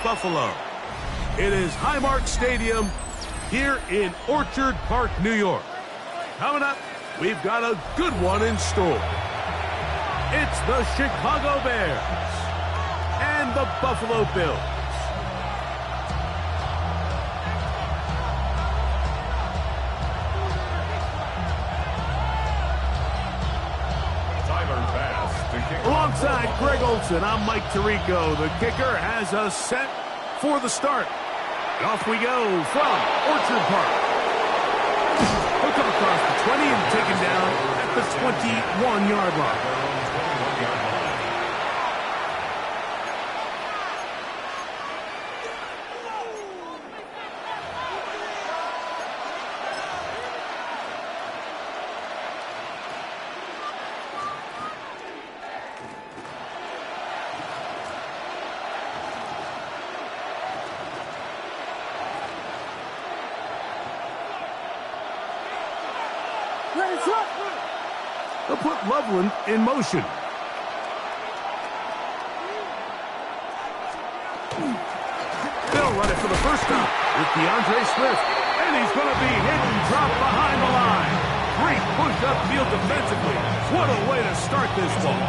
Buffalo. It is Highmark Stadium here in Orchard Park, New York. Coming up, we've got a good one in store. It's the Chicago Bears and the Buffalo Bills. Alongside Greg Olson, I'm Mike Tirico. The kicker has us set for the start. And off we go from Orchard Park. He'll come across the 20 and taken down at the 21-yard line. They'll put Loveland in motion. They'll run it for the first time with DeAndre Swift. And he's going to be hit and dropped behind the line. Great push upfield defensively. What a way to start this ball.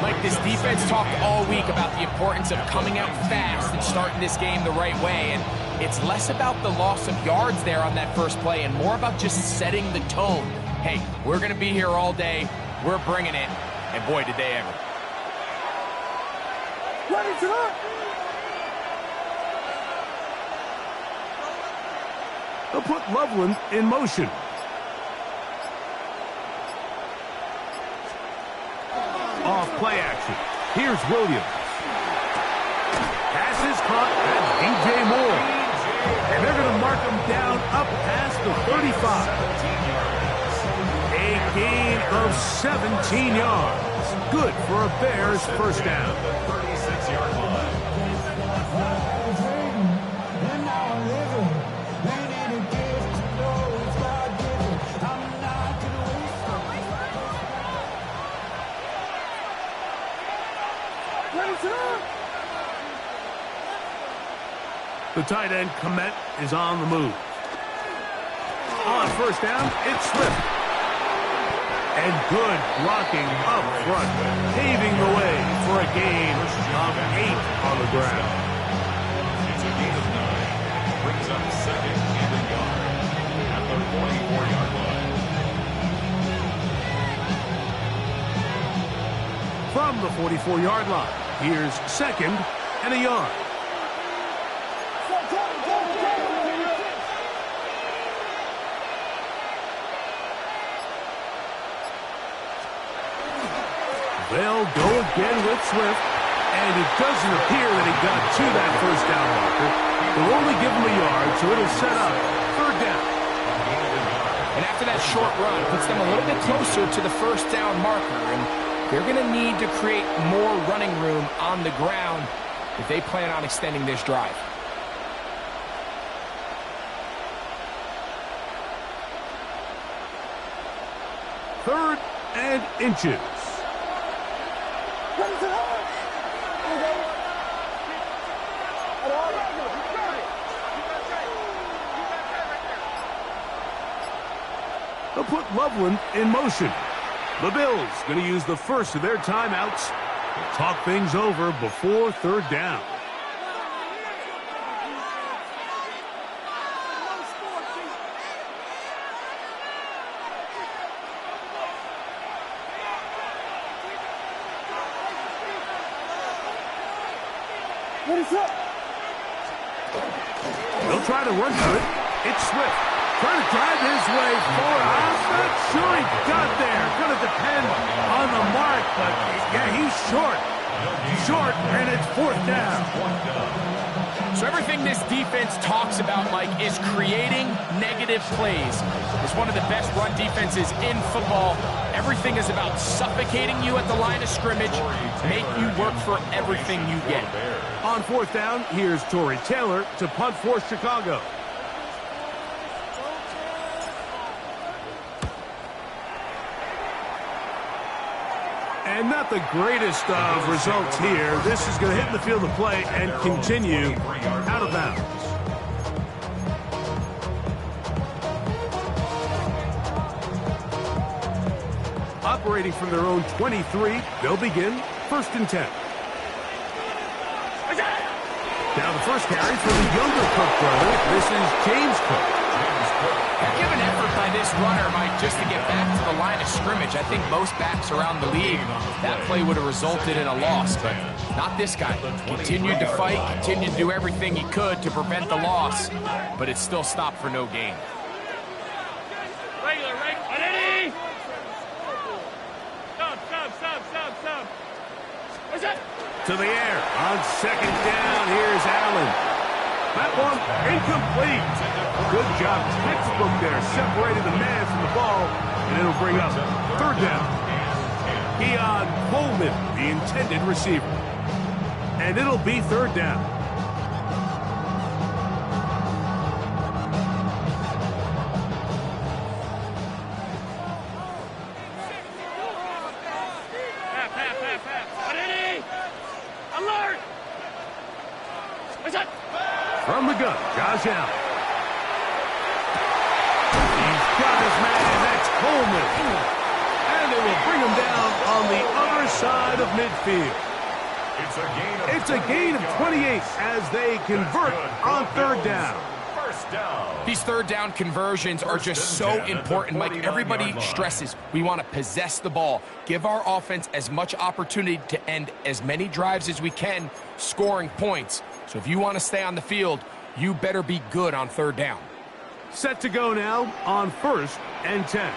Like, this defense talked all week about the importance of coming out fast and starting this game the right way. And it's less about the loss of yards there on that first play and more about just setting the tone. Hey, we're going to be here all day. We're bringing it. And boy, did they ever. They'll put Loveland in motion. Off play action. Here's Williams. Pass is caught at DJ Moore. And they're going to mark him down up past the 35. A gain of 17 yards. Good for a Bears first down. 36-yard line. The tight end, Komet, is on the move. On first down, it's Swift. And good blocking up front, paving the way for a gain of 8 on the ground. It's a gain of 9. Brings up second and a yard at the 44-yard line. From the 44-yard line, here's second and a yard. They'll go again with Swift, and it doesn't appear that he got to that first down marker. They'll only give him a yard, so it'll set up third down. And after that short run, puts them a little bit closer to the first down marker, and they're going to need to create more running room on the ground if they plan on extending this drive. Third and inches. They'll put Loveland in motion. The Bills going to use the first of their timeouts to talk things over before third down. They'll try to run to it. It's Swift. Trying to drive his way forward. I'm not sure he got there. Going to depend on the mark, but yeah, he's short. Short, and it's fourth down. So everything this defense talks about, Mike, is creating negative plays. It's one of the best run defenses in football. Everything is about suffocating you at the line of scrimmage, make you work for everything you get. On fourth down, here's Tory Taylor to punt for Chicago. And not the greatest of results here. This is going to hit the field of play and continue out of bounds. Operating from their own 23, they'll begin 1st and 10. Now the first carry for the younger Cook brother. This is James Cook. Heck of an effort by this runner, Mike, just to get back to the line of scrimmage. I think most backs around the league, that play would have resulted in a loss, but not this guy. Continued to fight, continued to do everything he could to prevent the loss, but it still stopped for no gain. To the air on 2nd down. Here's Allen. That one incomplete. Good job, textbook there. Separated the man from the ball, and it'll bring up 3rd down. Keon Coleman, the intended receiver. And it'll be 3rd down. From the gun, Josh Allen. He's got his man, that's Coleman. And they will bring him down on the other side of midfield. It's a gain of 28 as they convert on 3rd down. These 3rd down conversions are just so important, Mike. Everybody stresses we want to possess the ball, give our offense as much opportunity to end as many drives as we can, scoring points. So if you want to stay on the field, you better be good on 3rd down. Set to go now on 1st and 10.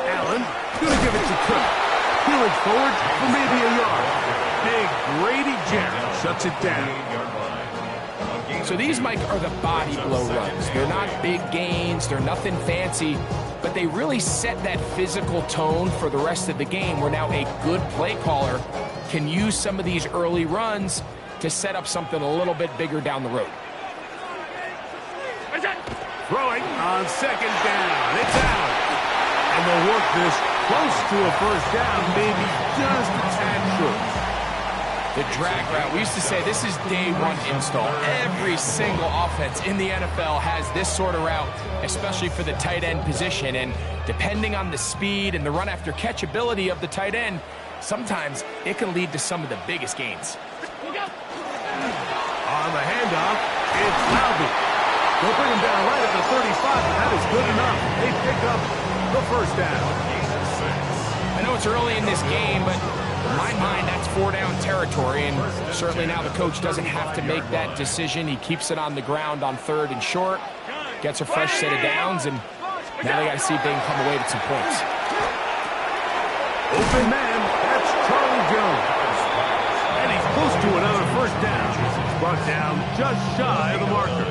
Allen going to give it to Cook. Peeling forward for maybe a yard. Big Grady Jarrett shuts it down. So these, Mike, are the body blow runs. They're not big gains. They're nothing fancy. But they really set that physical tone for the rest of the game where now a good play caller can use some of these early runs to set up something a little bit bigger down the road. Throwing on 2nd down. It's out. And they'll work this close to a 1st down, maybe just a tad short. The drag route. We used to say this is day one install. Every single offense in the NFL has this sort of route, especially for the tight end position. And depending on the speed and the run after catch ability of the tight end, sometimes it can lead to some of the biggest gains. On the handoff, it's Laube. They'll bring him down right at the 35, but that is good enough. They pick up the 1st down. I know it's early in this game, but in my mind, that's 4-down territory, and certainly now the coach doesn't have to make that decision. He keeps it on the ground on 3rd and short, gets a fresh set of downs, and now they got to see if they can come away with some points. Open man, that's Charlie Jones. And he's close to another 1st down. Brought down just shy of the marker.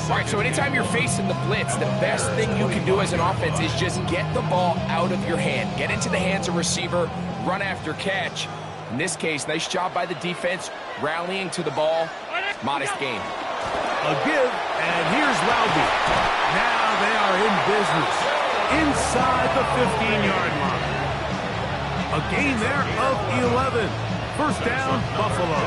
All right, so anytime you're facing the blitz, the best thing you can do as an offense is just get the ball out of your hand. Get into the hands of receiver, run after catch. In this case, nice job by the defense, rallying to the ball. Modest gain. A give, and here's Laube. Now they are in business. Inside the 15-yard line. A gain there of 11. 1st down, Buffalo.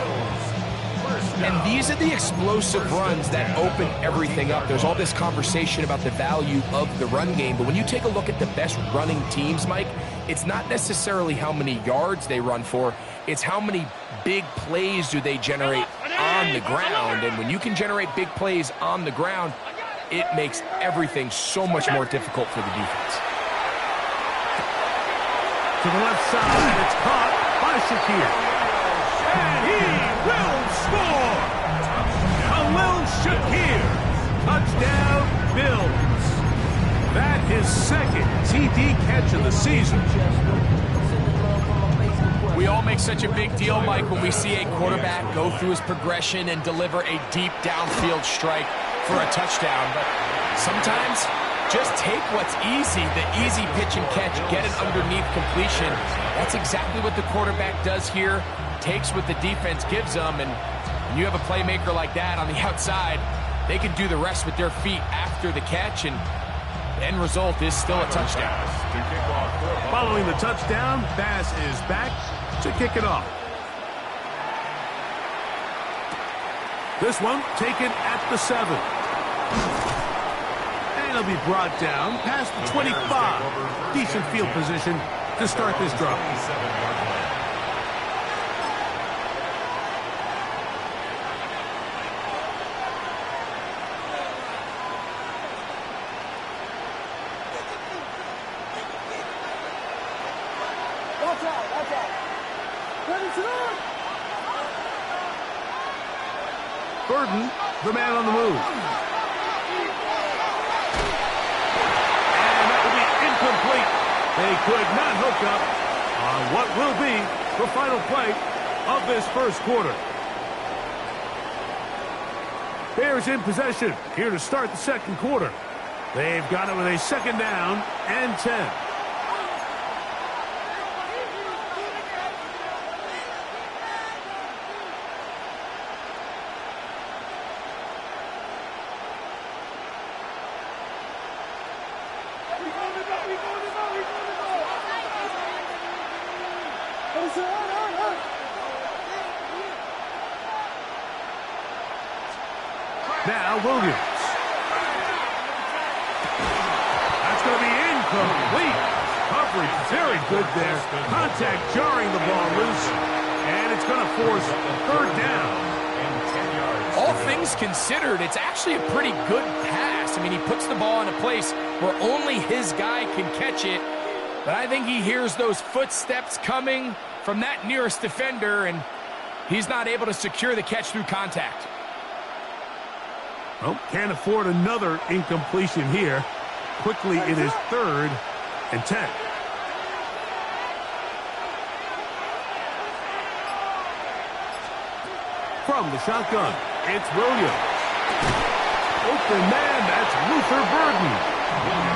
And these are the explosive runs that open everything up. There's all this conversation about the value of the run game, but when you take a look at the best running teams, Mike, it's not necessarily how many yards they run for, it's how many big plays do they generate on the ground. And when you can generate big plays on the ground, it makes everything so much more difficult for the defense. To the left side, it's caught by Shakir. And he will score! Khalil Shakir. Touchdown, Bills. That is 2nd TD catch of the season. We all make such a big deal, Mike, when we see a quarterback go through his progression and deliver a deep downfield strike for a touchdown. But sometimes, just take what's easy, the easy pitch and catch, get it underneath completion. That's exactly what the quarterback does here. Takes what the defense gives them, and when you have a playmaker like that on the outside, they can do the rest with their feet after the catch, and End result is still a touchdown. Following the touchdown, Bass is back to kick it off. This one taken at the 7. And he'll be brought down past the 25. Decent field position to start this drive. Burden, the man on the move. And that will be incomplete. They could not hook up on what will be the final play of this first quarter. Bears in possession here to start the second quarter. They've got it with a second down and 10. Now Williams. That's going to be incomplete. Coverage very good there. Contact jarring the ball loose. And it's going to force third down. All things considered, it's actually a pretty good pass. I mean, he puts the ball in a place where only his guy can catch it. But I think he hears those footsteps coming from that nearest defender, and he's not able to secure the catch through contact. Well, can't afford another incompletion here. Quickly, it is third and 10. From the shotgun, it's Williams. Open man, that's Luther Burden.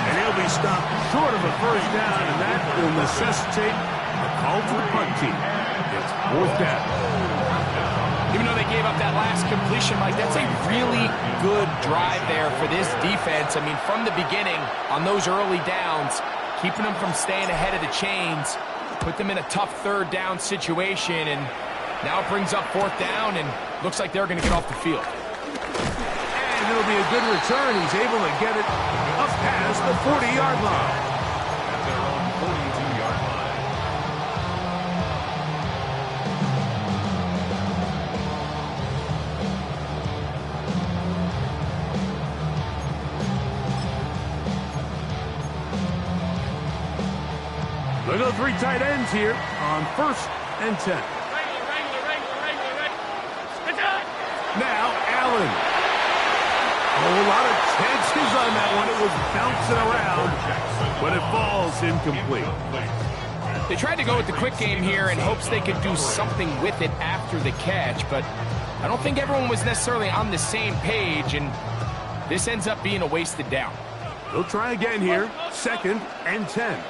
And he'll be stopped short of a first down, and that will necessitate a call to the punt team. It's fourth down. Even though they gave up that last completion, Mike, that's a really good drive there for this defense. I mean, from the beginning, on those early downs, keeping them from staying ahead of the chains, put them in a tough third down situation, and now it brings up fourth down, and looks like they're going to get off the field. And it'll be a good return. He's able to get it up past the 40-yard line. At their own 42-yard line. Look at 3 tight ends here on first and 10. Now Allen. A lot of chances on that one. It was bouncing around, but it falls incomplete. They tried to go with the quick game here in hopes they could do something with it after the catch, but I don't think everyone was necessarily on the same page, and this ends up being a wasted down. They'll try again here, second and 10.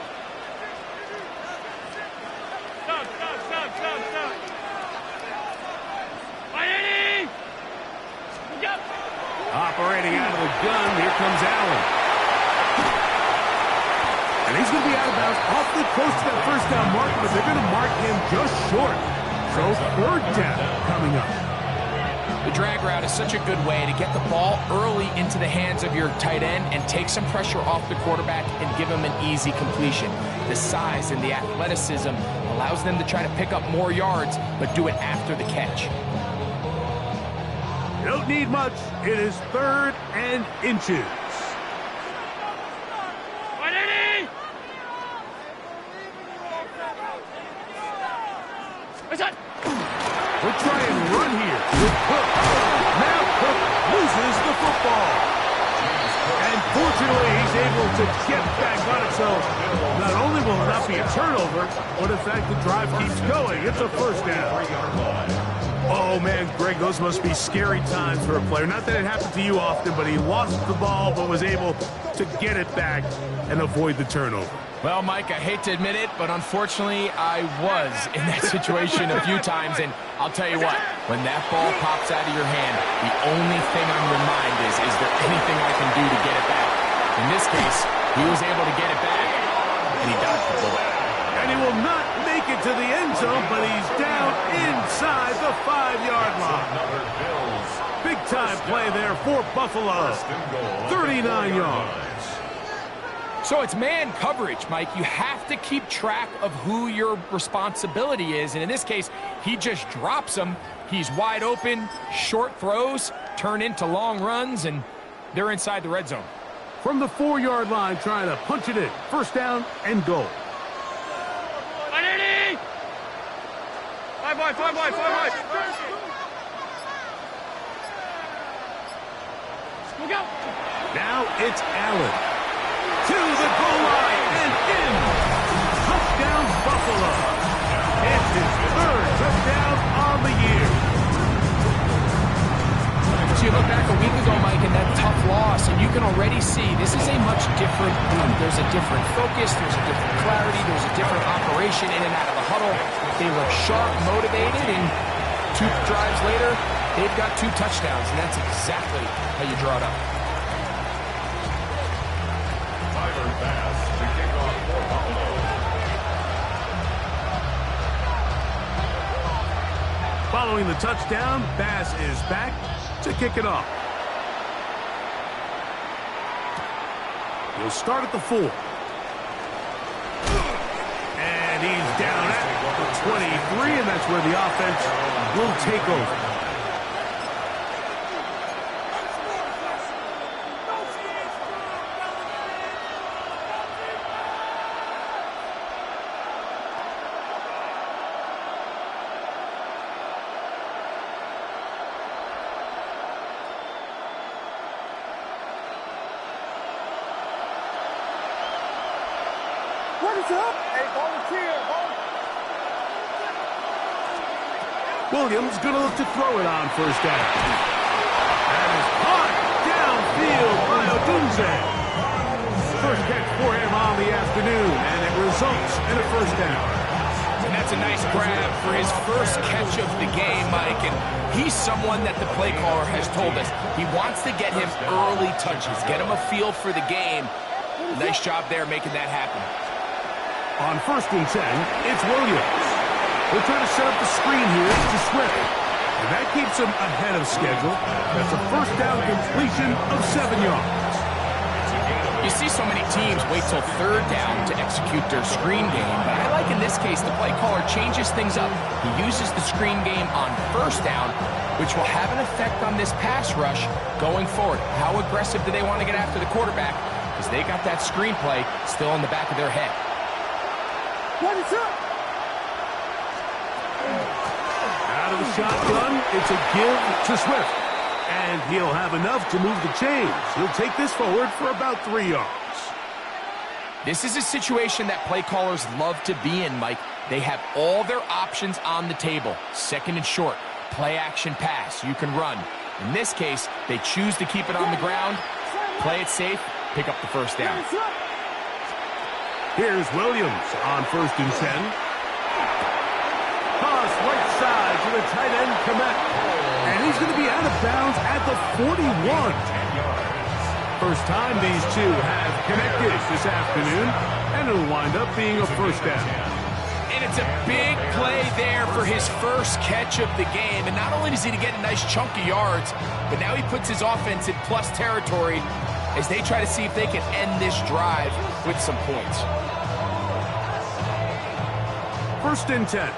Operating out of the gun, here comes Allen. And he's going to be out of bounds awfully close to that first down mark, but they're going to mark him just short. So third down coming up. The drag route is such a good way to get the ball early into the hands of your tight end and take some pressure off the quarterback and give him an easy completion. The size and the athleticism allows them to try to pick up more yards, but do it after the catch. Don't need much. It is third and inches. We'll try and run here with Cook. Now Cook loses the football. And fortunately, he's able to get back on it. So not only will it not be a turnover, but in fact the drive keeps going. It's a first down. Oh, man, Greg, those must be scary times for a player. Not that it happened to you often, but he lost the ball but was able to get it back and avoid the turnover. Well, Mike, I hate to admit it, but unfortunately, I was in that situation a few times, and I'll tell you what, when that ball pops out of your hand, the only thing on your mind is there anything I can do to get it back? In this case, He was able to get it back, and he dodged the bullet. And he will not make it to the end zone, but he's down inside the 5-yard line. Big-time play there for Buffalo. 39 yards. So it's man coverage, Mike. You have to keep track of who your responsibility is. And in this case, he just drops him. He's wide open. Short throws turn into long runs, and they're inside the red zone. From the 4-yard line, trying to punch it in. First down and goal. Five wide. Now it's Allen. To the goal line and in. Touchdown, Buffalo. It's his 3rd touchdown on the year. So you look back a week ago, Mike, and that tough loss, and you can already see this is a much different team. There's a different focus, there's a different clarity, there's a different operation in and out of the huddle. They look sharp, motivated, and 2 drives later, they've got 2 touchdowns, and that's exactly how you draw it up. Tyler Bass to kick off for Buffalo. Following the touchdown, Bass is back to kick it off. He'll start at the 4. And he's down at the 23, and that's where the offense will take over. Williams going to look to throw it on first down. And it's caught downfield by Odunze. First catch for him on the afternoon, and it results in a first down. And that's a nice grab for his first catch of the game, Mike. And he's someone that the play caller has told us he wants to get him early touches, get him a feel for the game. Nice job there making that happen. On 1st and 10, it's Williams. They're trying to set up the screen here to Swift. And that keeps him ahead of schedule. That's a first down completion of 7 yards. You see so many teams wait till 3rd down to execute their screen game, but I like in this case the play caller changes things up. He uses the screen game on 1st down, which will have an effect on this pass rush going forward. How aggressive do they want to get after the quarterback? Because they got that screenplay still in the back of their head. What is up? Out of the shotgun, it's a give to Swift. And he'll have enough to move the chains. He'll take this forward for about 3 yards. This is a situation that play callers love to be in, Mike. They have all their options on the table. 2nd and short, play action pass, you can run. In this case, they choose to keep it on the ground, play it safe, pick up the first down. Here's Williams on 1st and 10. Toss right side to the tight end, Kmet. And he's going to be out of bounds at the 41. First time these two have connected this afternoon, and it'll wind up being a first down. And it's a big play there for his first catch of the game. And not only does he get a nice chunk of yards, but now he puts his offense in plus territory as they try to see if they can end this drive with some points. 1st and 10.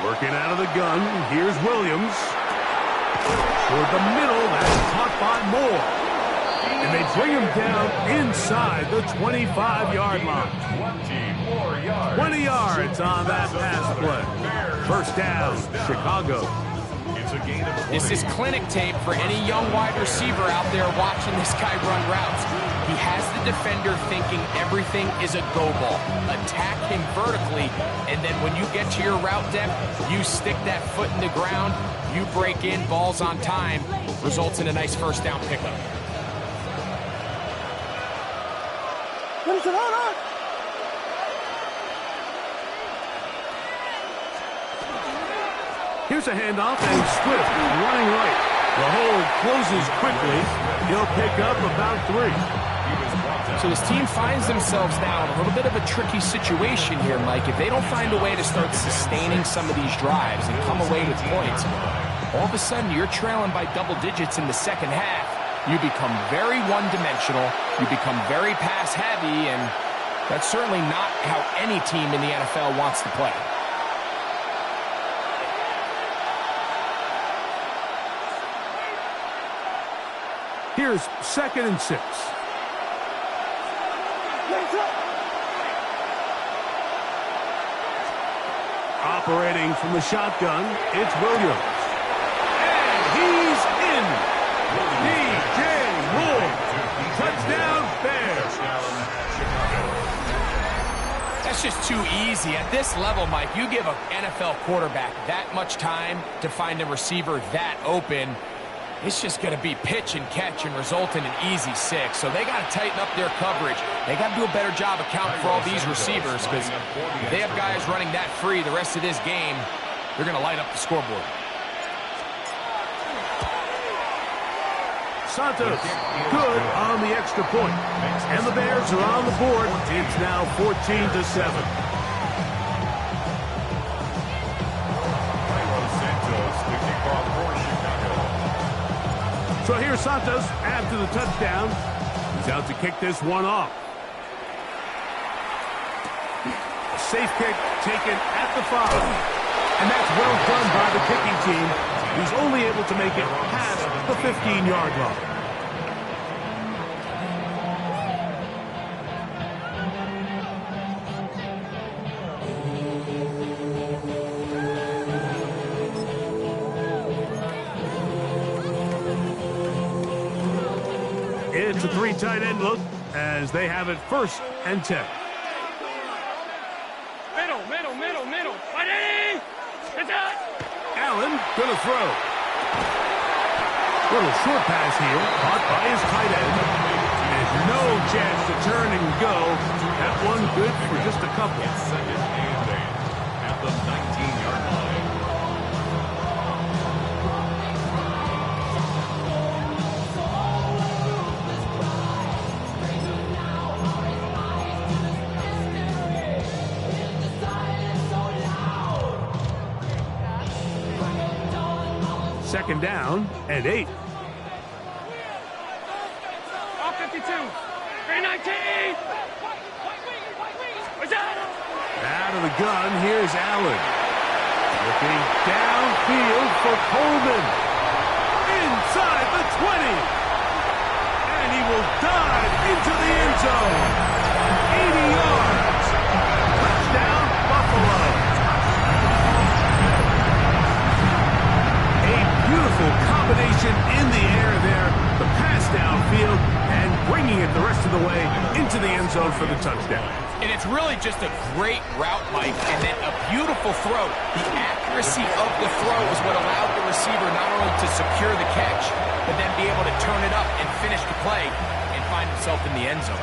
Working out of the gun, here's Williams. Toward the middle, that's caught by Moore. And they bring him down inside the 25-yard line. 20 yards on that pass play. First down, Chicago. This is clinic tape for any young wide receiver out there watching this guy run routes. He has the defender thinking everything is a go ball. Attack him vertically, and then when you get to your route depth, you stick that foot in the ground, you break in, balls on time, results in a nice first down pickup. What is it on? Here's a handoff, and Swift running right. The hole closes quickly. He'll pick up about 3. So this team finds themselves now in a little bit of a tricky situation here, Mike. If they don't find a way to start sustaining some of these drives and come away with points, all of a sudden you're trailing by double digits in the second half. You become very one-dimensional. You become very pass-heavy, and that's certainly not how any team in the NFL wants to play. Here's 2nd and 6. Operating from the shotgun, it's Williams. And he's in. DJ Moore. Touchdown, Bears. That's just too easy. At this level, Mike, you give an NFL quarterback that much time to find a receiver that open, it's just going to be pitch and catch and result in an easy 6. So they got to tighten up their coverage. They got to do a better job accounting for all these receivers, because if they have guys running that free the rest of this game, they're going to light up the scoreboard. Santos, good on the extra point. And the Bears are on the board. It's now 14-7. So here's Santos after the touchdown. He's out to kick this one off. A safe kick taken at the 5. And that's well done by the kicking team. He's only able to make it past the 15-yard line. It's a 3 tight end look as they have it 1st and 10. Middle. Ready? It's out. Allen gonna throw. Little short pass here, caught by his tight end. And no chance to turn and go. That one good for just a couple. 2nd and 8 at the 19-yard line. Second down and 8. All 52. 319. What's that? Out of the gun, here's Allen. Looking downfield for Coleman. Inside the 20. And he will dive into the end zone. 80 yards. Touchdown, Buffalo. A beautiful combination in the air there. The pass downfield and bringing it the rest of the way into the end zone for the touchdown. And it's really just a great route, Mike, and then a beautiful throw. The accuracy of the throw is what allowed the receiver not only to secure the catch, but then be able to turn it up and finish the play and find himself in the end zone.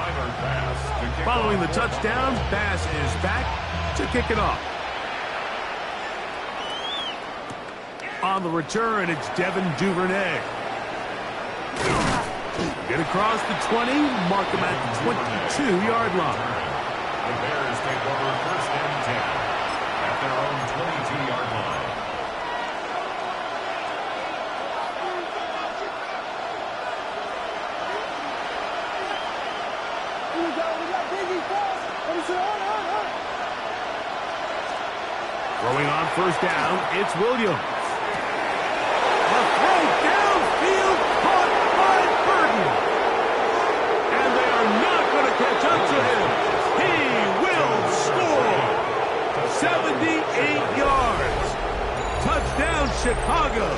Following the touchdown, Bass is back to kick it off. On the return, it's Devin Duvernay. Get across the 20, mark him at the 22-yard line. The Bears take over 1st and 10 at their own 22-yard line. Throwing on 1st down, it's Williams. A throw downfield caught by Burton. And they are not going to catch up to him. He will score. 78 yards. Touchdown, Chicago.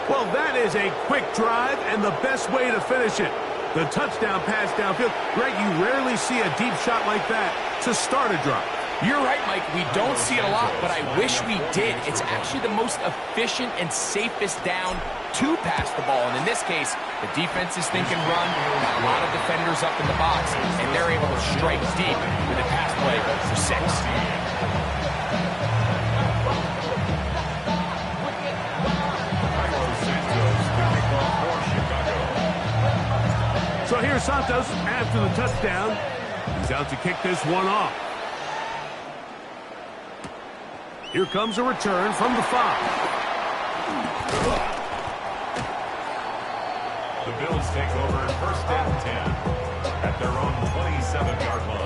Well, that is a quick drive and the best way to finish it. The touchdown pass downfield. Greg, you rarely see a deep shot like that to start a drive. You're right, Mike. We don't see it a lot, but I wish we did. It's actually the most efficient and safest down to pass the ball. And in this case, the defense is thinking run, got a lot of defenders up in the box, and they're able to strike deep with a pass play for 6. here's Santos after the touchdown. He's out to kick this one off. Here comes a return from the 5. The Bills take over first and 10 at their own 27-yard line.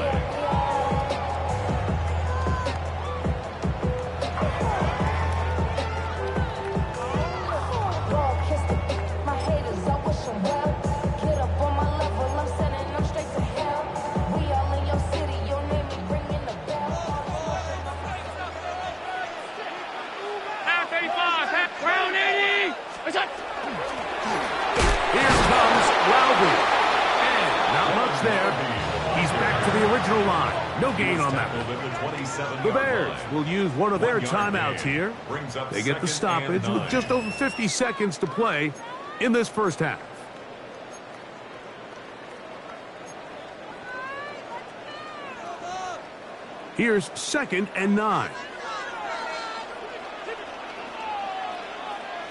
Original line. No gain on that one. The Bears will use one of their timeouts here. They get the stoppage with just over 50 seconds to play in this first half. Here's 2nd and 9.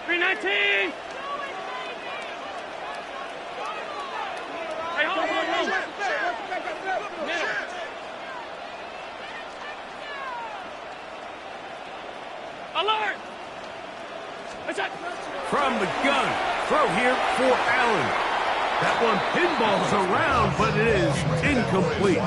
319. Hey, hold. Middle. Alert! From the gun. Throw here for Allen. That one pinballs around, but it is incomplete.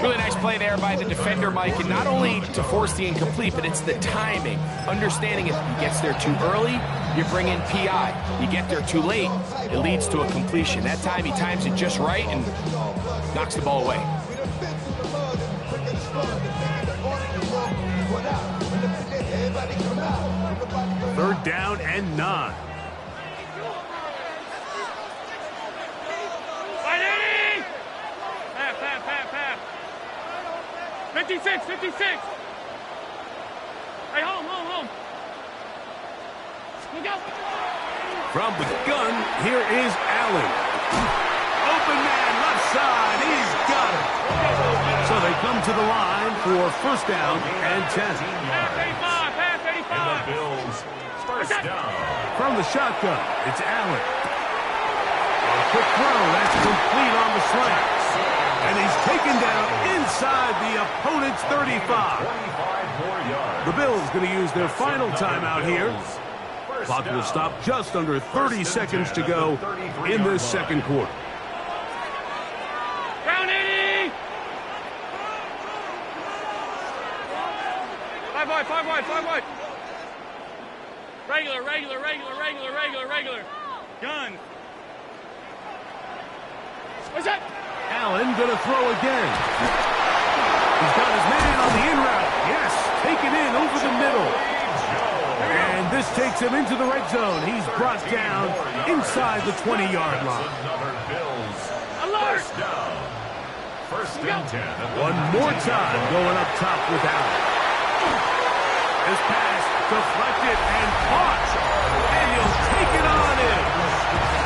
Really nice play there by the defender, Mike, and not only to force the incomplete, but it's the timing. Understanding if he gets there too early, you bring in PI. You get there too late, it leads to a completion. That time he times it just right and knocks the ball away. Third down and 9. 56. Hey, home. Look out. From the gun, here is Allen. Open man, left side. He's got it. So they come to the line for first down and 10. Pass 85. And the Bills first down. From the shotgun, it's Allen. A quick throw, that's complete on the slant. And he's taken down inside the opponent's 35. The Bills going to use their final timeout here. Clock will stop just under 30 seconds to go in this second quarter. Round 80. 5 wide. Regular. Gun. What's that? Allen going to throw again. He's got his man on the in route. Yes, taken in over the middle. And this takes him into the red zone. He's brought down inside the 20-yard line. Alert! First and 10. One more time going up top with Allen. This pass deflected and caught. And he'll take it on in.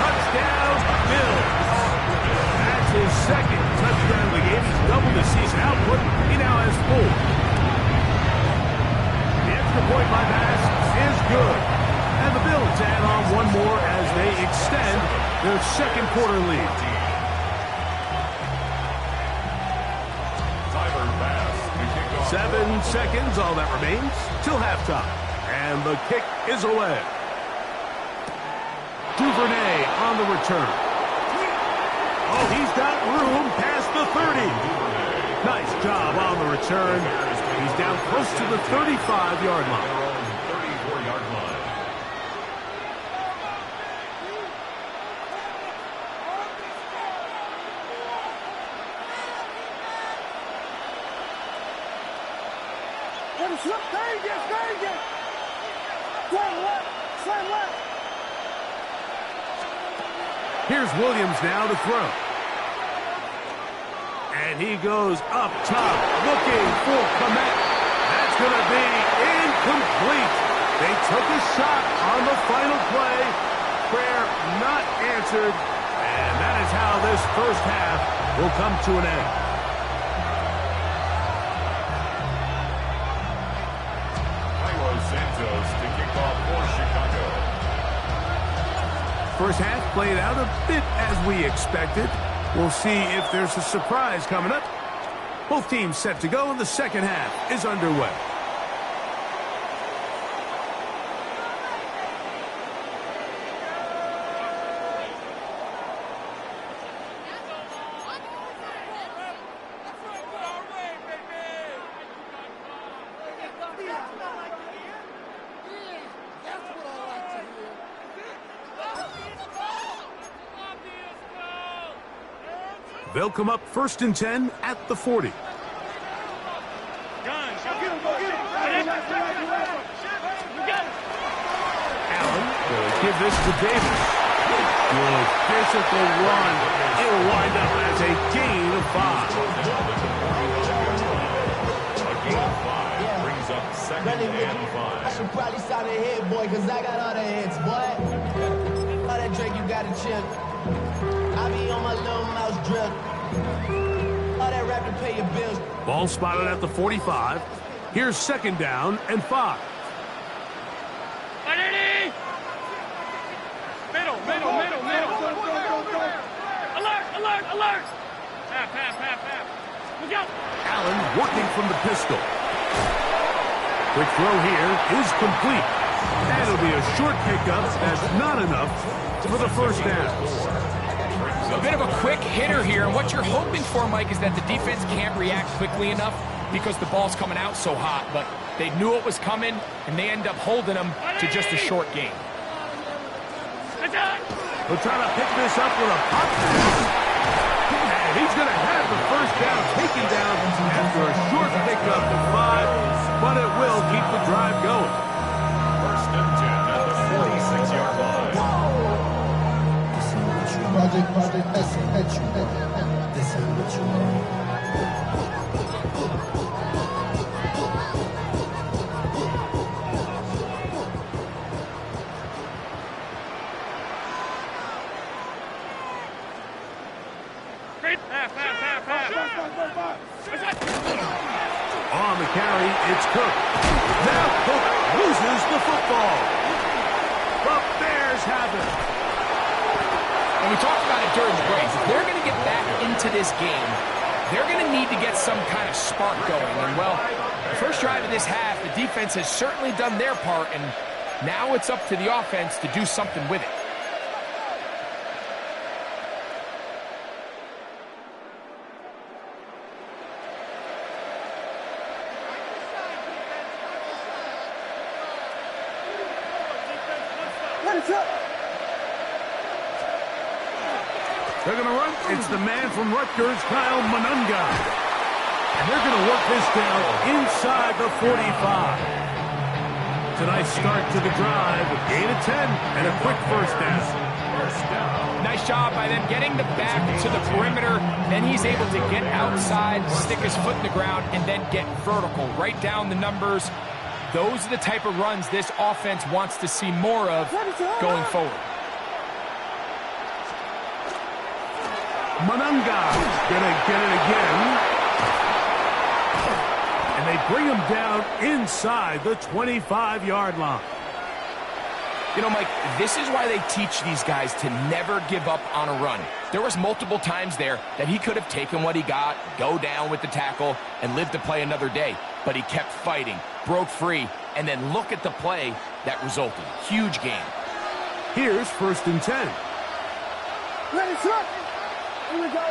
Touchdown, Bills. That's his second touchdown of the game. He's doubled his season output. He now has 4. The extra point by Bass is good. And the Bills add on one more as they extend their second quarter lead. 7 seconds, all that remains, till halftime. And the kick is away. Duvernay on the return. Oh, he's got room past the 30. Nice job on the return. He's down close to the 35-yard line. 34-yard line. Here's Williams now to throw. And he goes up top, looking for Kmet. That's going to be incomplete. They took a shot on the final play. Prayer not answered. And that is how this first half will come to an end. Santos to kick off for Chicago. First half played out a bit as we expected. We'll see if there's a surprise coming up. Both teams set to go, and the second half is underway. They'll come up 1st and 10 at the 40. Allen will give this to Davis. Good physical run. It'll wind up as a gain of 5. A gain of 5 brings up 2nd and 5. I should probably sign a hit, boy, because I got all the hits, boy. All that Drake, you got a chip. I be on my little mouse drip. All that rap to pay your bills. Ball spotted at the 45. Here's 2nd down and 5. Middle. Alert. Half. Look out. Allen working from the pistol. Quick throw here is complete. And it'll be a short pickup. That's not enough for the first down. A bit of a quick hitter here, and what you're hoping for, Mike, is that the defense can't react quickly enough because the ball's coming out so hot, but they knew it was coming, and they end up holding them to just a short gain. We'll try to pick this up with a pop pass. And he's going to have the first down taken down after a short pickup of 5, but it will keep the drive going. 1st and 10 at the 46-yard line. Project, this ain't what you want. On the carry, it's Cook. Now Cook loses the football. The Bears have it. And we talked about it during the break. If they're going to get back into this game, they're going to need to get some kind of spark going. And, well, the first drive of this half, the defense has certainly done their part, and now it's up to the offense to do something with it. They're going to run. It's the man from Rutgers, Kyle Monunga. And they're going to work this down inside the 45. It's a nice start to the drive. A gain of 10 and a quick first down. Nice job by them getting the back to the perimeter. Then he's able to get outside, stick his foot in the ground, and then get vertical. Right down the numbers. Those are the type of runs this offense wants to see more of going forward. Monunga gonna get it again. And they bring him down inside the 25-yard line. You know, Mike, this is why they teach these guys to never give up on a run. There was multiple times there that he could have taken what he got, go down with the tackle, and live to play another day. But he kept fighting, broke free, and then look at the play that resulted. Huge game. Here's 1st and 10. Ready, sir. Here we go.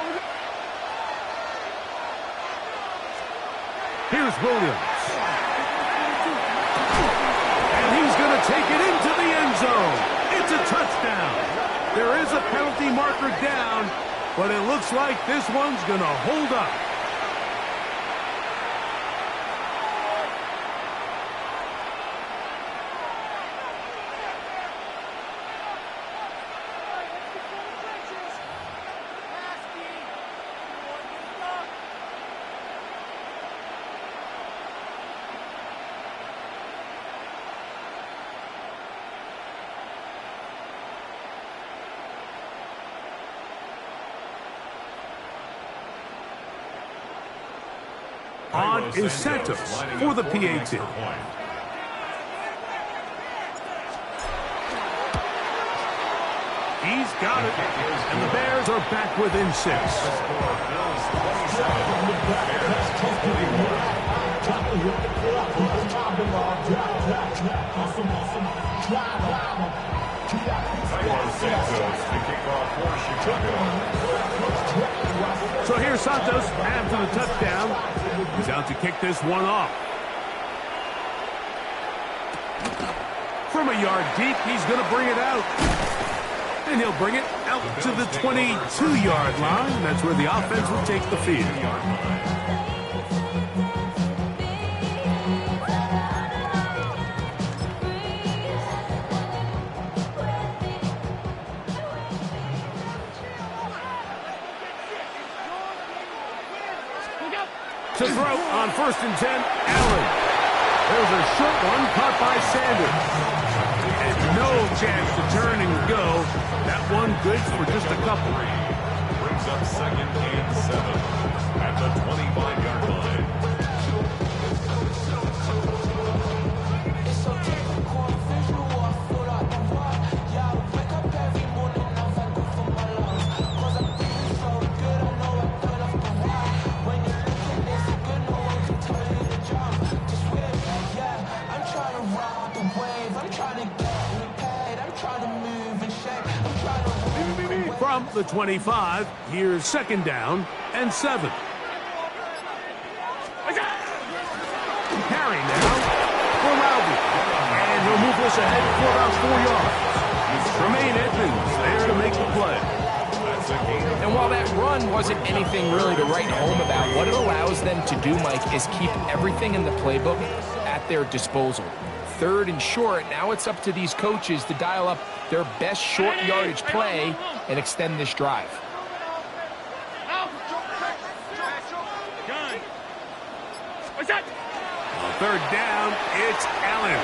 Here's Williams. And he's going to take it into the end zone. It's a touchdown. There is a penalty marker down, but it looks like this one's going to hold up. On is Santos for the PAT. He's got it. And the Bears are back within 6. So here's Santos after the touchdown. He's out to kick this one off. From a yard deep, he's going to bring it out. And he'll bring it out to the 22-yard line. That's where the offense will take the field. To throw on 1st and 10, Allen. There's a short one caught by Sanders. And no chance to turn and go. That one good for just a couple. Brings up 2nd and 7 at the 25-yard line. From the 25, here's 2nd down and 7. Carry now for Loudon. And he'll move this ahead for about 4 yards. Tremaine Edmonds there to make the play. And while that run wasn't anything really to write home about, what it allows them to do, Mike, is keep everything in the playbook at their disposal. 3rd and short, now it's up to these coaches to dial up their best short yardage play and extend this drive. What's that? On 3rd down, it's Allen.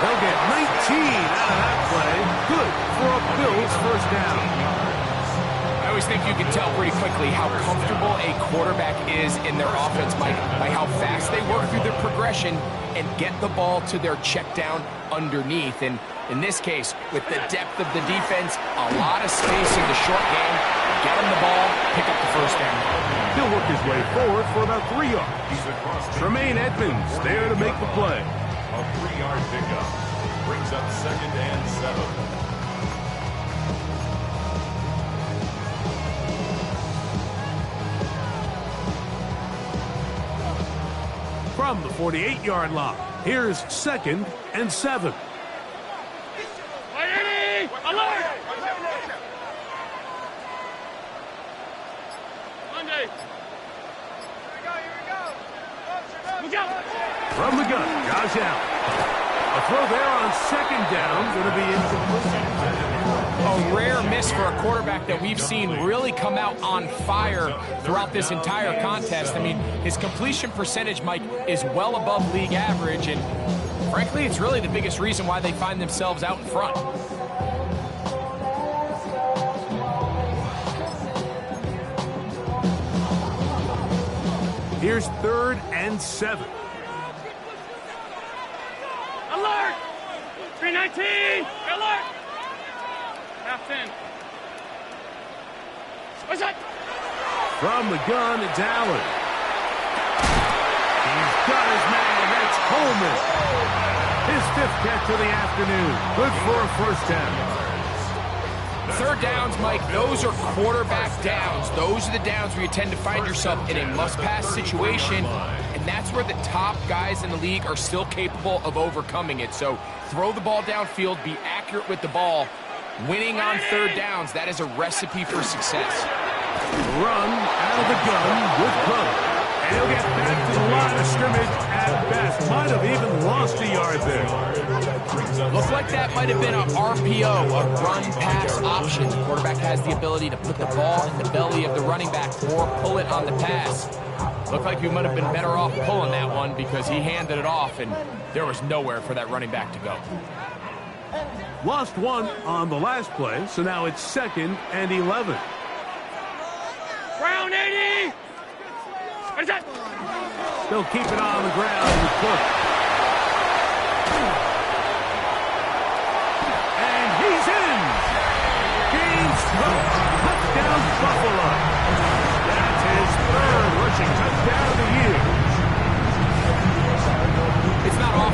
They'll get 19 out of that play. Good for a Bills 1st down. I always think you can tell pretty quickly how comfortable a quarterback is in their offense, Mike, by how fast they work through their progression and get the ball to their check down underneath. And in this case, with the depth of the defense, a lot of space in the short game, get him the ball, pick up the 1st down. He'll work his way forward for about 3 yards. Tremaine Edmonds there to make the play. A 3-yard pickup brings up 2nd and 7. From the 48-yard line, here's 2nd and 7. Alert! Monday. Here we go. Look out! From the gun, Josh Allen. A throw there on 2nd down, going to be incomplete. A rare miss for a quarterback that we've seen really come out on fire throughout this entire contest. I mean, his completion percentage, Mike, is well above league average, and frankly, it's really the biggest reason why they find themselves out in front. Here's 3rd and 7. Alert! 319! Alert! Half 10. What's that? From the gun, it's Allen. He's got his man. That's Coleman. His 5th catch of the afternoon. Good for a 1st down. 3rd downs, Mike, those are quarterback downs. Those are the downs where you tend to find yourself in a must-pass situation, and that's where the top guys in the league are still capable of overcoming it. So throw the ball downfield, be accurate with the ball. Winning on 3rd downs, that is a recipe for success. Run out of the gun with Butler. And he'll get back to the line of scrimmage at best. Might have even lost a yard there. Looked like that might have been an RPO, a run-pass option. The quarterback has the ability to put the ball in the belly of the running back or pull it on the pass. Looked like he might have been better off pulling that one because he handed it off, and there was nowhere for that running back to go. Lost one on the last play, so now it's 2nd and 11. Brown 80! What is that? They'll keep it on the ground with Cook.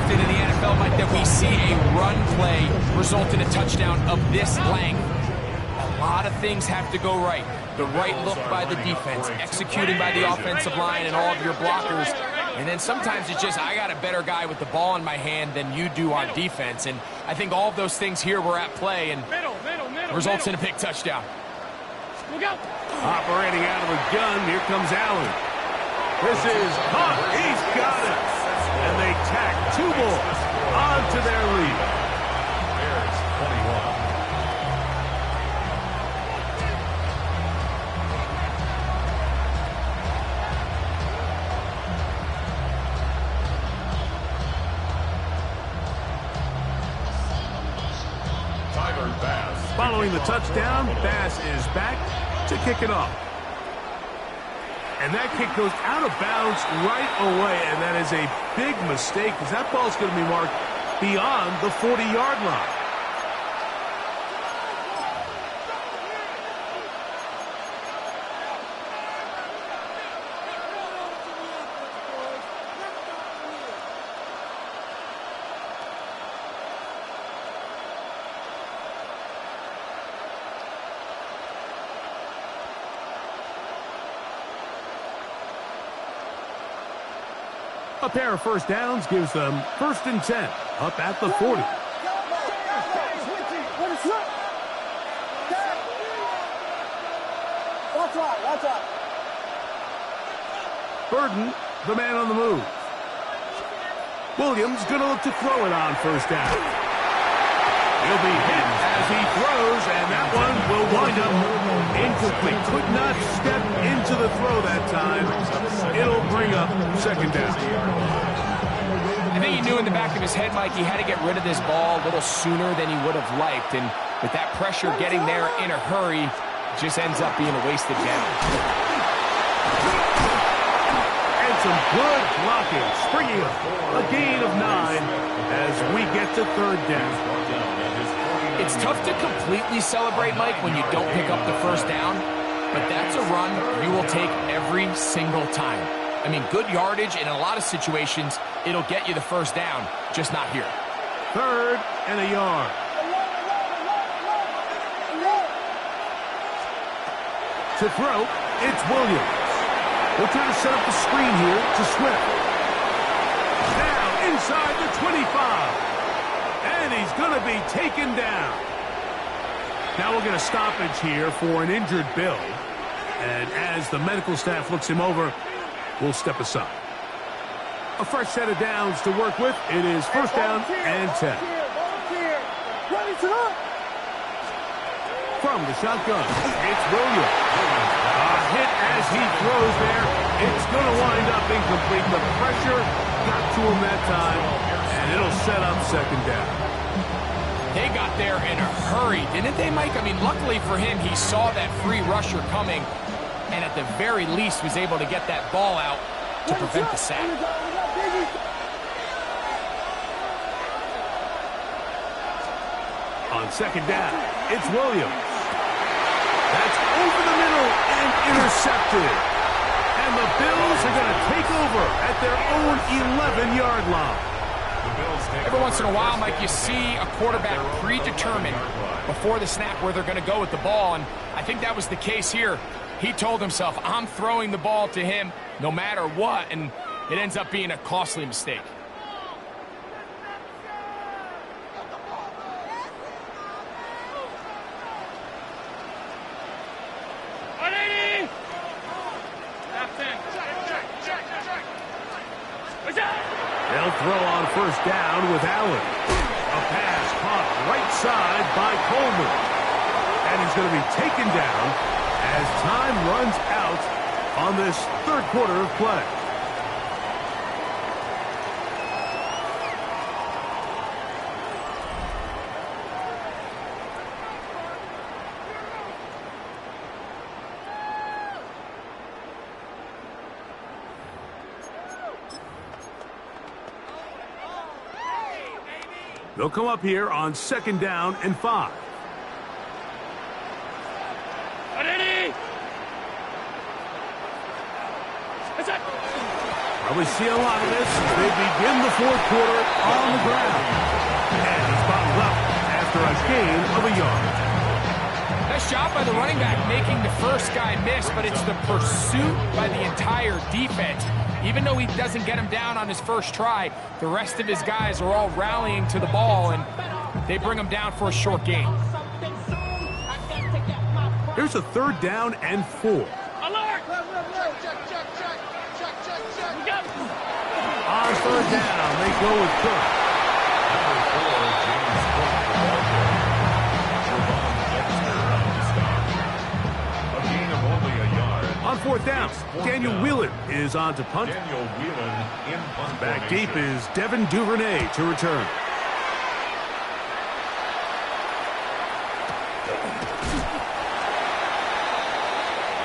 often in the NFL, Mike, that we see a run play result in a touchdown of this length. A lot of things have to go right. The right look by the defense, executing by the offensive line and all of your blockers. And then sometimes it's just, I got a better guy with the ball in my hand than you do on defense. And I think all of those things here were at play and results in a big touchdown. Operating out of a gun, here comes Allen. This is caught. He's got it. And they tack 2 more onto their lead. Bears 21. Following the touchdown, Bass is back to kick it off. And that kick goes out of bounds right away, and that is a big mistake because that ball's going to be marked beyond the 40-yard line. A pair of first downs gives them 1st and 10 up at the 40. Burden, the man on the move. Williams going to look to throw it on 1st down. He'll be hit as he throws, and that one will wind up incomplete. Could not step into the throw that time. It'll bring up 2nd down. I think he knew in the back of his head, Mike, he had to get rid of this ball a little sooner than he would have liked. And with that pressure getting there in a hurry, it just ends up being a wasted down. And some good blocking, springing up a gain of 9 as we get to 3rd down. It's tough to completely celebrate, Mike, when you don't pick up the 1st down, but that's a run you will take every single time. I mean, good yardage, and in a lot of situations, it'll get you the 1st down, just not here. 3rd and a yard. To throw, it's Williams. They'll try to set up the screen here to Swift. Now inside the 25. And he's going to be taken down. Now we'll get a stoppage here for an injured Bill. And as the medical staff looks him over, we'll step aside. A fresh set of downs to work with. It is 1st down and 10. From the shotgun, it's Williams. A hit as he throws there. It's going to wind up incomplete. The pressure got to him that time, and it'll set up 2nd down. They got there in a hurry, didn't they, Mike? I mean, luckily for him, he saw that free rusher coming, and at the very least was able to get that ball out to prevent the sack. On 2nd down, it's Williams. That's over the middle and intercepted. And the Bills are going to take over at their own 11-yard line. Every once in a while, Mike, you see a quarterback predetermined before the snap where they're going to go with the ball, and I think that was the case here. He told himself, I'm throwing the ball to him no matter what, and it ends up being a costly mistake. They'll throw on 1st down with Allen. A pass caught right side by Coleman. And he's going to be taken down as time runs out on this 3rd quarter of play. They'll come up here on 2nd down and 5. Well, we see a lot of this as they begin the fourth quarter on the ground. And he's bottled up after a gain of a yard. Nice job by the running back making the first guy miss, but it's the pursuit by the entire defense. Even though he doesn't get him down on his first try, the rest of his guys are all rallying to the ball, and they bring him down for a short gain. Here's a 3rd down and 4. Alert! On 3rd down, they go with Cook. Number 4, James Cook, the ball carrier. Javon Dexter on the stop. A gain of only a yard. On 4th down, Daniel Whelan is on to punt. Daniel Whelan in punt Back formation. deep is Devin Duvernay to return.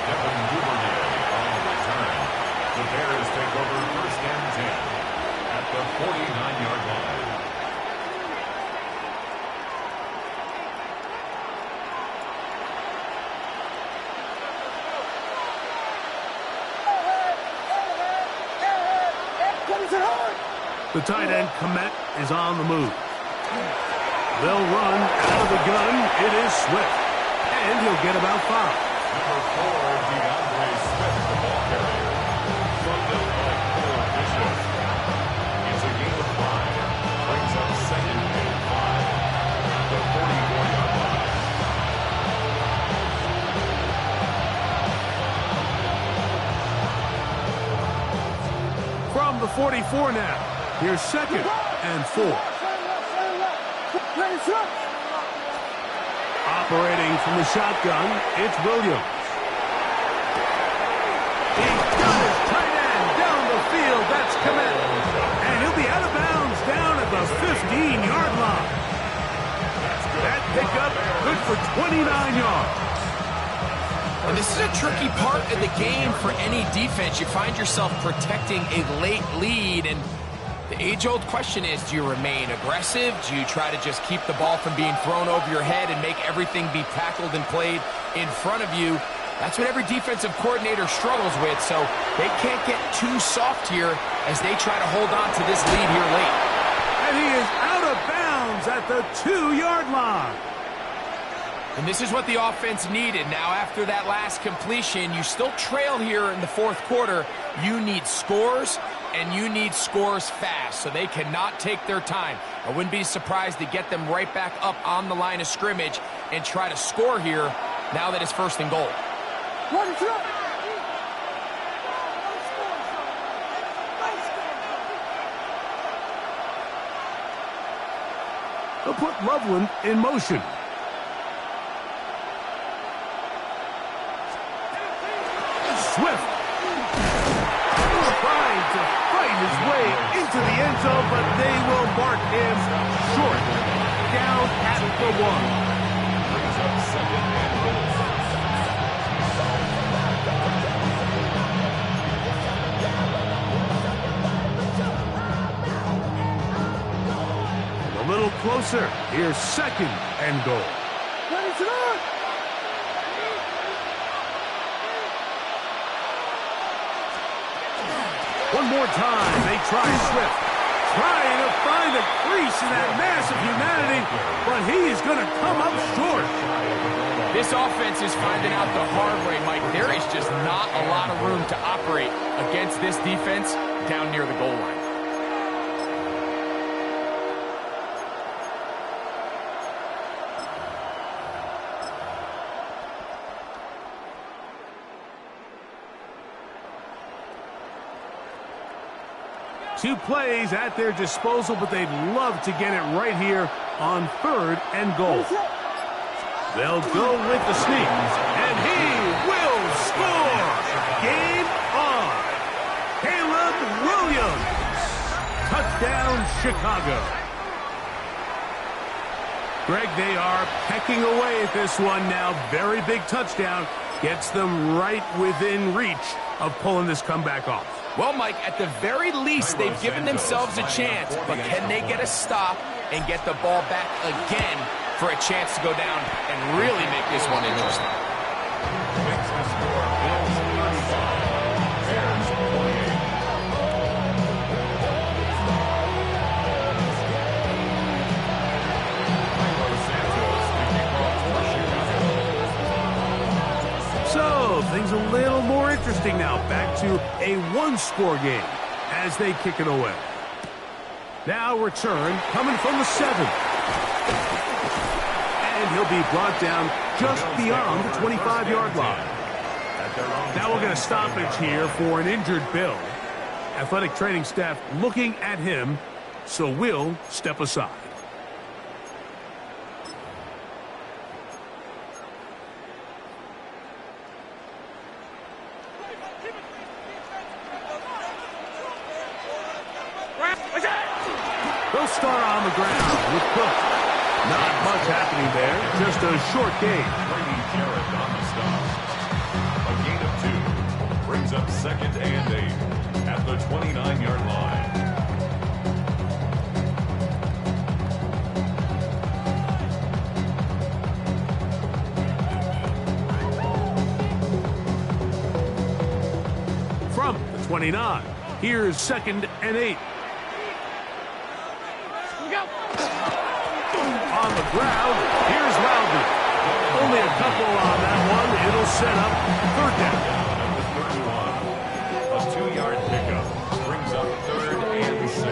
Devin Duvernay on the return. The Bears take over 1st and 10 at the 49-yard line. The tight end, Komet, is on the move. They'll run out of the gun. It is Swift. And he'll get about 5. Number 4, DeAndre Swift, the ball carrier. Summed up by Cole Bishop. It's a gain of 5. Brings up 2nd and 5 at the 44-yard line. From the 44 now. Here's 2nd and 4. Operating from the shotgun, it's Williams. He's got his tight end down the field. That's Komet. And he'll be out of bounds down at the 15-yard line. That pickup good for 29 yards. And this is a tricky part of the game for any defense. You find yourself protecting a late lead, and the age-old question is, do you remain aggressive? Do you try to just keep the ball from being thrown over your head and make everything be tackled and played in front of you? That's what every defensive coordinator struggles with, so they can't get too soft here as they try to hold on to this lead here late. And he is out of bounds at the 2-yard line. And this is what the offense needed. Now, after that last completion, you still trail here in the fourth quarter. You need scores, and you need scores fast, so they cannot take their time. I wouldn't be surprised to get them right back up on the line of scrimmage and try to score here now that it's 1st and goal. They'll put Loveland in motion. Swift trying to fight his way into the end zone, but they will mark him short. Down at the 1. Brings up 2nd and goal. A little closer. Here's 2nd and goal. One more time, they try Swift. Trying to find a crease in that mass of humanity, but he is going to come up short. This offense is finding out the hard way, Mike. There is just not a lot of room to operate against this defense down near the goal line. Two plays at their disposal, but they'd love to get it right here on 3rd and goal. They'll go with the sneak, and he will score! Game on! Caleb Williams! Touchdown, Chicago. Greg, they are pecking away at this one now. Very big touchdown. Gets them right within reach of pulling this comeback off. Well, Mike, at the very least, they've given themselves a chance, but can they get a stop and get the ball back again for a chance to go down and really make this one interesting? Makes the score Bills 35, Bears 28. things a little more interesting now. Back to a one-score game as they kick it away. Now return coming from the 7. And he'll be brought down just beyond the 25-yard line. Now we'll get a stoppage here for an injured Bill. Athletic training staff looking at him, so we'll step aside. They'll start on the ground with Cook. Not much happening there, just a short gain. Brady Garrett on the stop. A gain of 2 brings up 2nd and 8 at the 29-yard line. From the 29, here's 2nd and 8. On the ground, here's Loudon. Only a couple on that one. It'll set up 3rd down. A 2-yard pickup brings up 3rd and 6.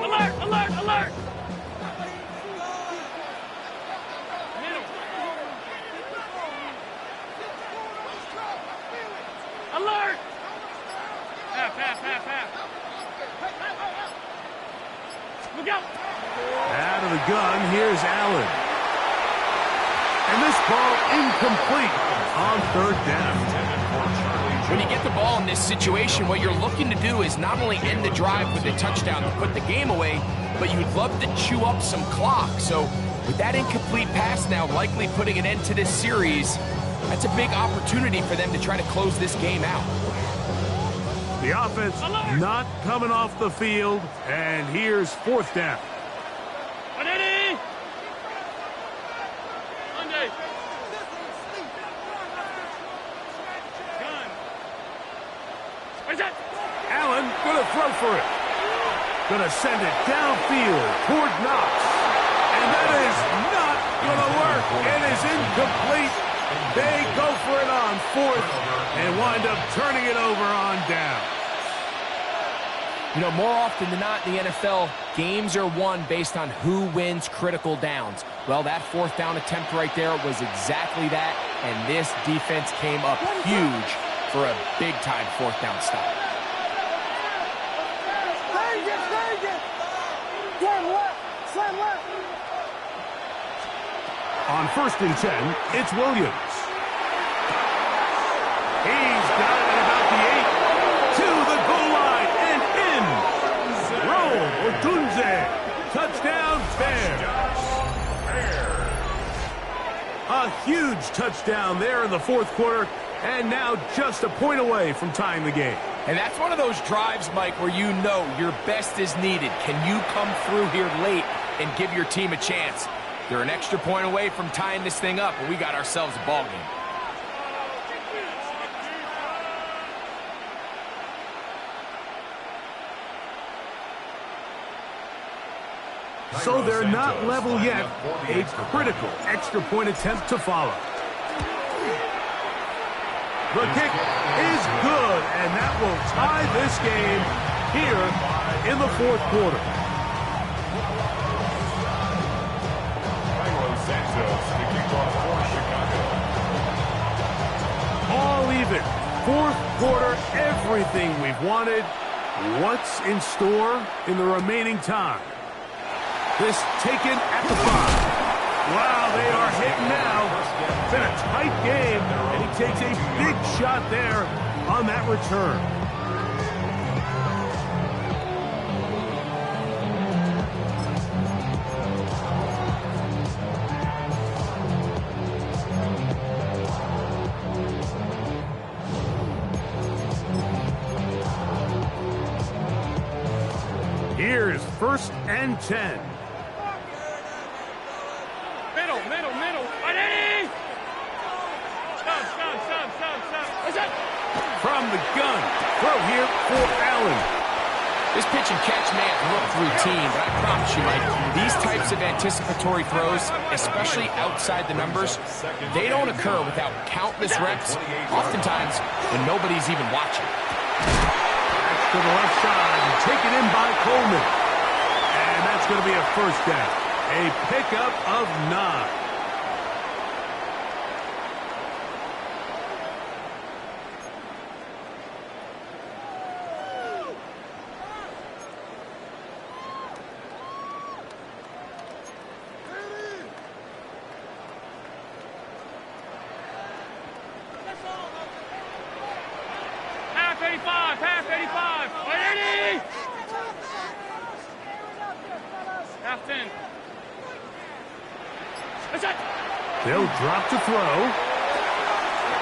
Alert! Alert! Alert! Alert! Half. Look out! Out of the gun, here's Allen. And this ball incomplete on 3rd down. When you get the ball in this situation, what you're looking to do is not only end the drive with a touchdown to put the game away, but you'd love to chew up some clock. So with that incomplete pass now likely putting an end to this series, that's a big opportunity for them to try to close this game out. The offense not coming off the field, and here's 4th down. Ready? Monday. Gun. Where's that? Allen gonna throw for it. Gonna send it downfield toward Knox. And that is not gonna work. It is incomplete. They go for it on 4th and wind up turning it over on down. You know, more often than not in the NFL, games are won based on who wins critical downs. Well, that 4th down attempt right there was exactly that, and this defense came up huge for a big-time 4th down stop. On 1st and 10, it's Williams. He's got it at about the 8 to the goal line and in. Rome Odunze. Touchdown, Bears. A huge touchdown there in the 4th quarter, and now just a point away from tying the game. And that's one of those drives, Mike, where you know your best is needed. Can you come through here late and give your team a chance? They're an extra point away from tying this thing up, and we got ourselves a ball game. So they're not level yet. A critical extra point attempt to follow. The kick is good, and that will tie this game here in the 4th quarter. Santos, the kickoff for Chicago. All even. 4th quarter, everything we've wanted. What's in store in the remaining time? This taken at the 5. Wow, they are hitting now. It's been a tight game, and he takes a big shot there on that return. Here's 1st and 10. Middle. Ready? Stop. What's that? From the gun, Throw here for Allen. This pitch and catch may have looked routine, but I promise you, Mike, these types of anticipatory throws, especially outside the numbers, they don't occur without countless reps, oftentimes when nobody's even watching. That's to the left side and taken in by Coleman. And that's going to be a first down. A pickup of 9. Half 85, half 85. 180. Half 10. That's it. They'll drop to throw.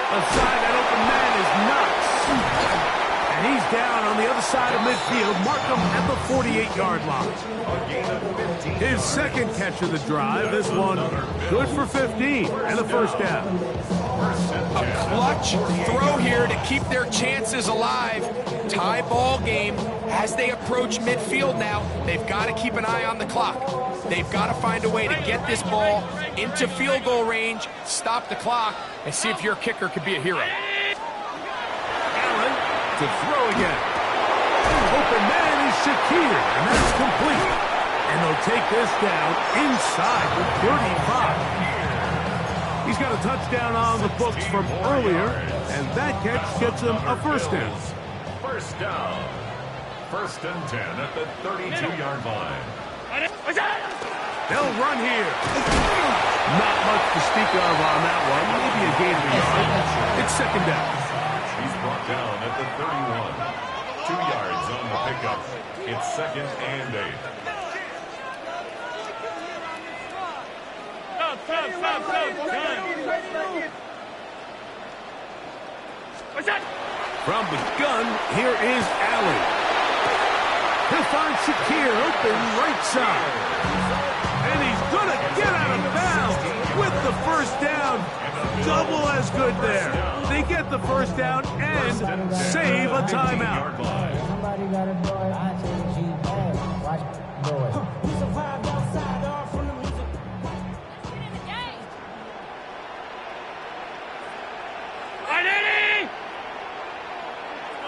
Aside that open man is Knox. And he's down on the other side of midfield. Mark him at the 48-yard line. His second catch of the drive. This one good for 15 and a first down. A clutch throw here to keep their chances alive. Tie ball game as they approach midfield now. They've got to keep an eye on the clock. They've got to find a way to get this ball into field goal range, stop the clock, and see if your kicker could be a hero. Allen to throw again. Open man is Shakir, and that's complete. And they'll take this down inside the 35. He's got a touchdown on the books from earlier, and that catch gets him a first down. First down. First and 10 at the 32-yard line. They'll run here. Not much to speak of on that one. Maybe a gain of a yard. It's second down. He's brought down at the 31. 2 yards on the pickup. It's second and 8. Stop. What's that? From the gun, here is Allen. He'll find Shakir open right side. And he's going to get out of bounds with the first down. Double as good there. They get the first down and save a timeout. Somebody got a boy, I change you back. Watch boy. We survived outside all from the music.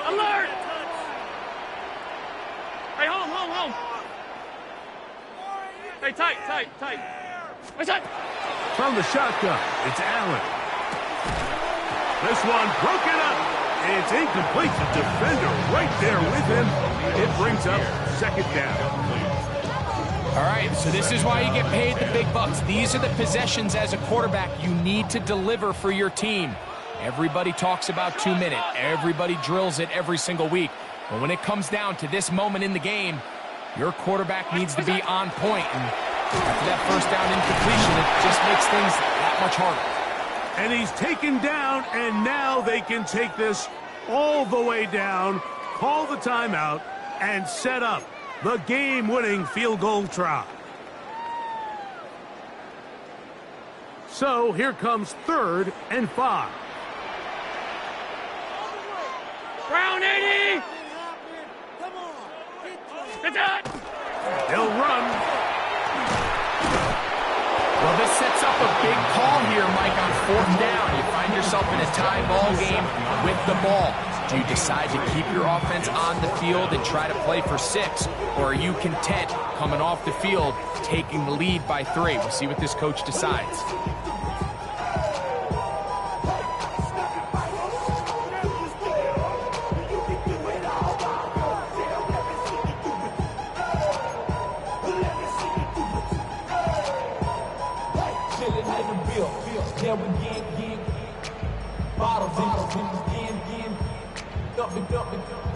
Alert! Hey, home. Hey, tight. What's that? From the shotgun, it's Allen. This one broken up. It's incomplete. The defender right there with him. It brings up second down. All right, so this is why you get paid the big bucks. These are the possessions as a quarterback you need to deliver for your team. Everybody talks about 2 minutes. Everybody drills it every single week. But when it comes down to this moment in the game, your quarterback needs to be on point. And after that first down incompletion, it just makes things that much harder. And he's taken down, and now they can take this all the way down, call the timeout, and set up the game-winning field goal try. So here comes 3rd and 5. Brown 80! That's it! They'll run. Well, this sets up a big call here, Mike, on 4th down. You find yourself in a tie ball game with the ball. Do you decide to keep your offense on the field and try to play for 6? Or are you content coming off the field, taking the lead by 3? We'll see what this coach decides.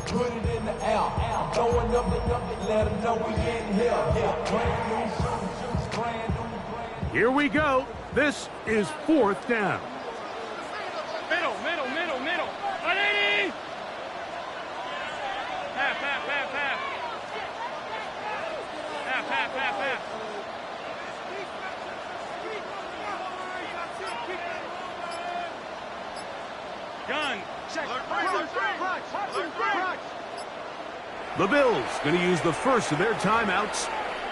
Put it in the air, throwing up it, let them know we in here. Brand new shoes, brand new. Here we go. This is 4th down. Middle. 180! Half. Half. Gun. Check. The Bills going to use the first of their timeouts,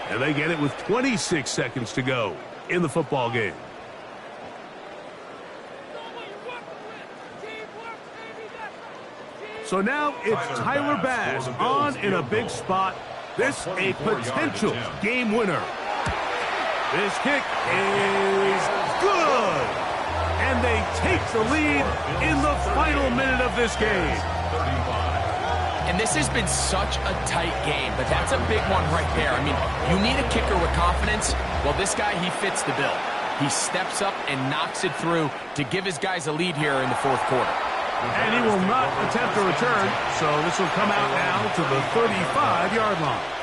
and they get it with 26 seconds to go in the football game. So now it's Tyler Bass on in a big spot. This a potential game winner. This kick is good. And they take the lead in the final minute of this game. And this has been such a tight game, but that's a big one right there. I mean, you need a kicker with confidence. Well, this guy, he fits the bill. He steps up and knocks it through to give his guys a lead here in the fourth quarter. And he will not attempt a return, so this will come out now to the 35-yard line.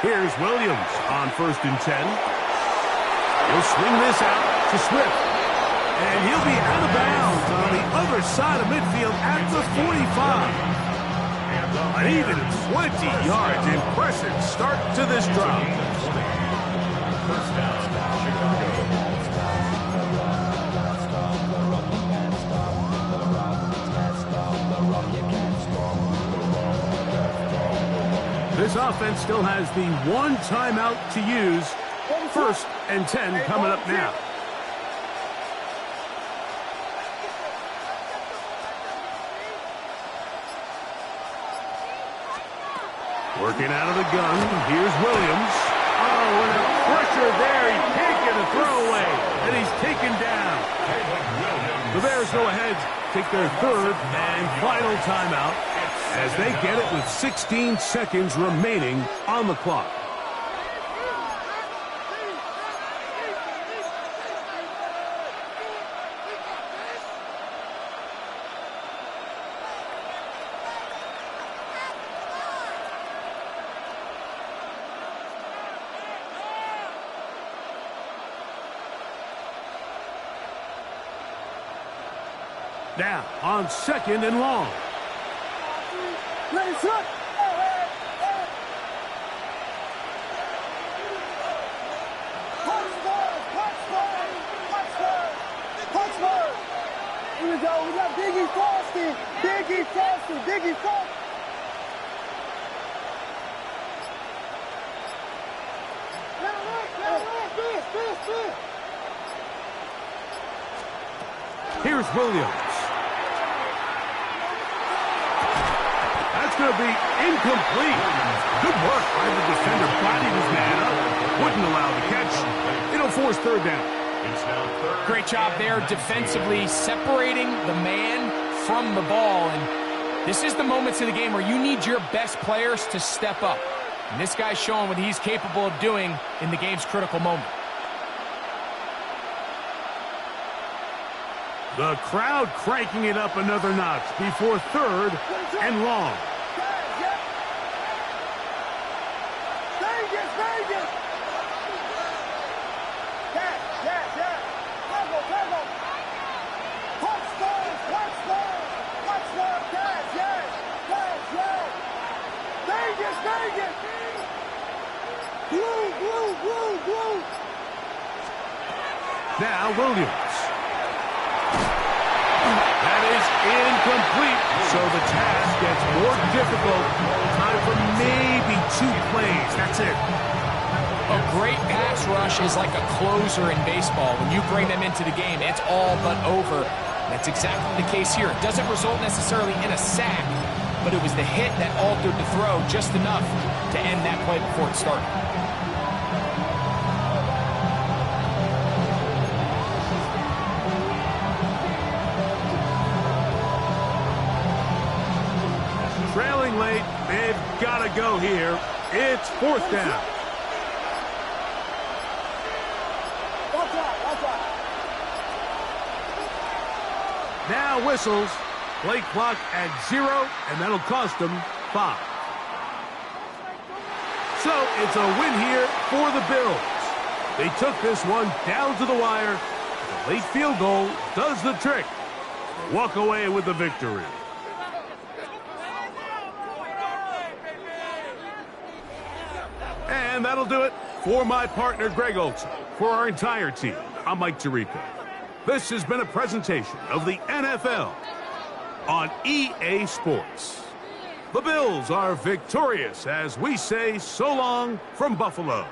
Here's Williams on 1st and 10. He'll swing this out to Swift. And he'll be out of bounds on the other side of midfield at the 45. An even 20 yards. Impressive start to this drive. First down, Chicago. This offense still has the one timeout to use. 1st and 10 coming up now. Working out of the gun. Here's Williams. Oh, and a pressure there. He can't get a throwaway. And he's taken down. The Bears go ahead, take their 3rd and final timeout, as they get it with 16 seconds remaining on the clock. Now on 2nd and long. Ready, shot! Here we go. We got Biggie Frosty. Biggie Frosty. Biggie Frosty. Here's Williams. That's going to be incomplete. Good work by the defender. Bodied his man up. Wouldn't allow the catch. It'll force 3rd down. It's now 3rd. Great job there defensively, separating the man from the ball. And this is the moments of the game where you need your best players to step up. And this guy's showing what he's capable of doing in the game's critical moment. The crowd cranking it up another notch before 3rd and long. Now Williams. That is incomplete, so the task gets more difficult. Time for maybe 2 plays. That's it. A great pass rush is like a closer in baseball. When you bring them into the game, it's all but over. That's exactly the case here. It doesn't result necessarily in a sack, but it was the hit that altered the throw just enough to end that play before it started. Trailing late, they've got to go here. It's 4th down. Now whistles. Play clock at 0, and that'll cost them 5. So it's a win here for the Bills. They took this one down to the wire. The late field goal does the trick. Walk away with the victory. And that'll do it for my partner, Greg Olson. For our entire team, I'm Mike Tirico. This has been a presentation of the NFL on EA Sports. The Bills are victorious as we say so long from Buffalo.